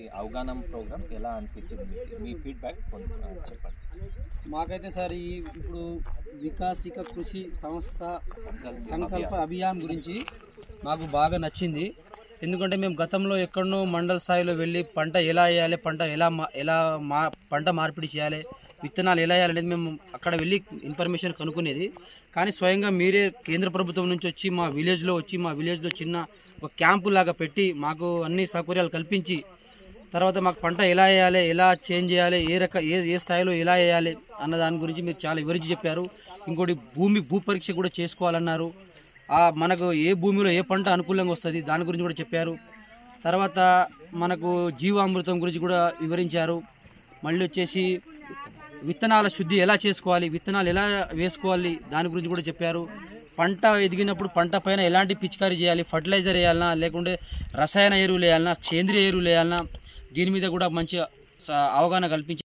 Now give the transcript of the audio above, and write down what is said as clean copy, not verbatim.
ఈ అవగాహన ప్రోగ్రామ్ ఎలా అనిపించింది మీ ఫీడ్బ్యాక్ చెప్పండి. మాకైతే సార్ ఇప్పుడు వికాసిక కృషి సంస్థ సంకల్ప అభియాన్ గురించి మాకు బాగా నచ్చింది. ఎందుకంటే మేము గతంలో ఎక్కడనో మండల స్థాయిలో వెళ్ళి పంట ఎలా వేయాలి, పంట పంట మార్పిడి చేయాలి, విత్తనాలు ఎలా వేయాలనేది మేము అక్కడ వెళ్ళి ఇన్ఫర్మేషన్ కనుక్కునేది. కానీ స్వయంగా మీరే కేంద్ర ప్రభుత్వం నుంచి వచ్చి మా విలేజ్లో చిన్న ఒక క్యాంపు లాగా పెట్టి మాకు అన్ని సౌకర్యాలు కల్పించి తర్వాత మాకు పంట ఎలా వేయాలి, ఎలా చేంజ్ చేయాలి, ఏ స్థాయిలో ఎలా వేయాలి అన్న దాని గురించి మీరు చాలా వివరించి చెప్పారు. ఇంకోటి భూ పరీక్ష కూడా చేసుకోవాలన్నారు. మనకు ఏ భూమిలో ఏ పంట అనుకూలంగా వస్తుంది దాని గురించి కూడా చెప్పారు. తర్వాత మనకు జీవామృతం గురించి కూడా వివరించారు. మళ్ళీ వచ్చేసి విత్తనాల శుద్ధి ఎలా చేసుకోవాలి, విత్తనాలు ఎలా వేసుకోవాలి దాని గురించి కూడా చెప్పారు. పంట ఎదిగినప్పుడు పంట పైన ఎలాంటి పిచికారీ చేయాలి, ఫర్టిలైజర్ వేయాలన్నా లేకుంటే రసాయన ఎరువులు వేయాలన్నా సేంద్రియ ఎరువులు వేయాలన్నా దీని మీద కూడా మంచి అవగాహన కల్పించారు.